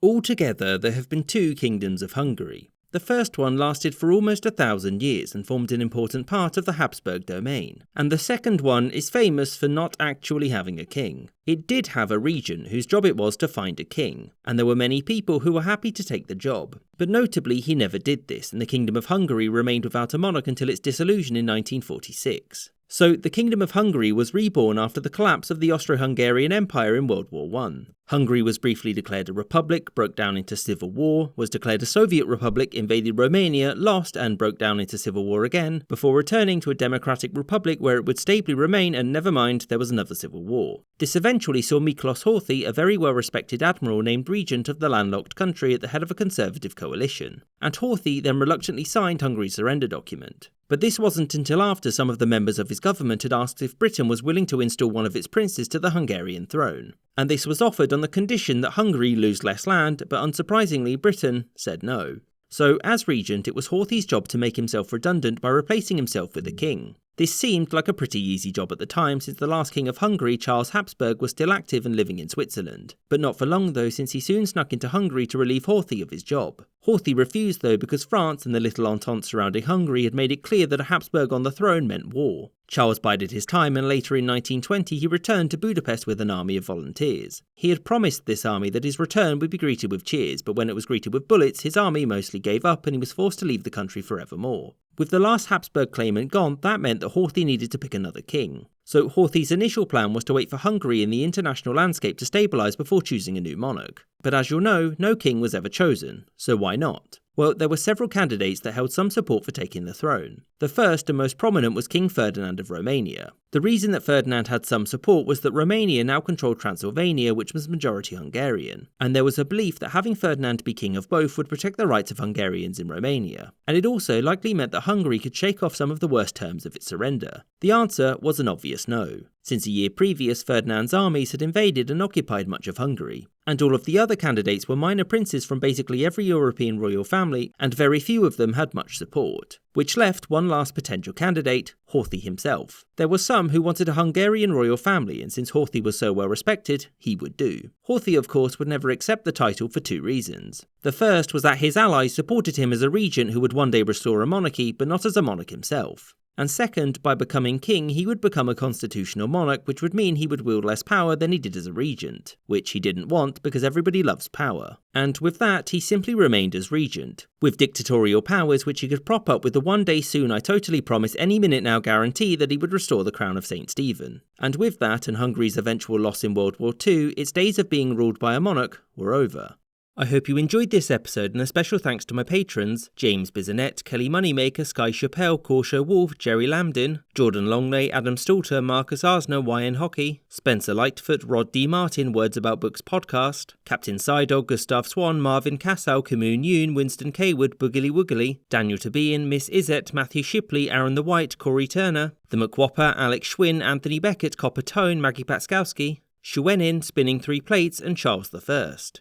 Altogether, there have been 2 kingdoms of Hungary. The first one lasted for almost 1,000 years and formed an important part of the Habsburg domain, and the second one is famous for not actually having a king. It did have a regent whose job it was to find a king, and there were many people who were happy to take the job. But notably, he never did this, and the Kingdom of Hungary remained without a monarch until its dissolution in 1946. So, the Kingdom of Hungary was reborn after the collapse of the Austro-Hungarian Empire in World War I. Hungary was briefly declared a republic, broke down into civil war, was declared a Soviet republic, invaded Romania, lost and broke down into civil war again, before returning to a democratic republic where it would stably remain, and never mind, there was another civil war. This eventually saw Miklós Horthy, a very well-respected admiral, named regent of the landlocked country at the head of a conservative coalition, and Horthy then reluctantly signed Hungary's surrender document. But this wasn't until after some of the members of his government had asked if Britain was willing to install one of its princes to the Hungarian throne. And this was offered on the condition that Hungary lose less land, but unsurprisingly Britain said no. So, as regent, it was Horthy's job to make himself redundant by replacing himself with a king. This seemed like a pretty easy job at the time, since the last king of Hungary, Charles Habsburg, was still active and living in Switzerland. But not for long though, since he soon snuck into Hungary to relieve Horthy of his job. Horthy refused though, because France and the little entente surrounding Hungary had made it clear that a Habsburg on the throne meant war. Charles bided his time, and later in 1920 he returned to Budapest with an army of volunteers. He had promised this army that his return would be greeted with cheers, but when it was greeted with bullets, his army mostly gave up and he was forced to leave the country forevermore. With the last Habsburg claimant gone, that meant that Horthy needed to pick another king. So Horthy's initial plan was to wait for Hungary in the international landscape to stabilise before choosing a new monarch. But as you'll know, no king was ever chosen, so why not? Well, there were several candidates that held some support for taking the throne. The first and most prominent was King Ferdinand of Romania. The reason that Ferdinand had some support was that Romania now controlled Transylvania, which was majority Hungarian, and there was a belief that having Ferdinand be king of both would protect the rights of Hungarians in Romania, and it also likely meant that Hungary could shake off some of the worst terms of its surrender. The answer was an obvious no. Since a year previous, Ferdinand's armies had invaded and occupied much of Hungary, and all of the other candidates were minor princes from basically every European royal family, and very few of them had much support, which left one last potential candidate, Horthy himself. There were some who wanted a Hungarian royal family, and since Horthy was so well respected, he would do. Horthy, of course, would never accept the title for 2 reasons. The first was that his allies supported him as a regent who would one day restore a monarchy, but not as a monarch himself. And second, by becoming king, he would become a constitutional monarch, which would mean he would wield less power than he did as a regent, which he didn't want because everybody loves power. And with that, he simply remained as regent, with dictatorial powers which he could prop up with the "one day soon, I totally promise any minute now" guarantee that he would restore the crown of St. Stephen. And with that, and Hungary's eventual loss in World War II, its days of being ruled by a monarch were over. I hope you enjoyed this episode, and a special thanks to my patrons, James Bisonet, Kelly Moneymaker, Sky Chappelle, Corsha Wolf, Jerry Lambdin, Jordan Longley, Adam Stalter, Marcus Arsner, YN Hockey, Spencer Lightfoot, Rod D. Martin, Words About Books Podcast, Captain Sidog, Gustav Swan, Marvin Cassow, Kamoon Yoon, Winston Kaywood, Boogly Woogly, Daniel Tabian, Miss Izette, Matthew Shipley, Aaron the White, Corey Turner, The McWhopper, Alex Schwinn, Anthony Beckett, Copper Tone, Maggie Patskowski, Shuenin, Spinning 3 Plates, and Charles the First.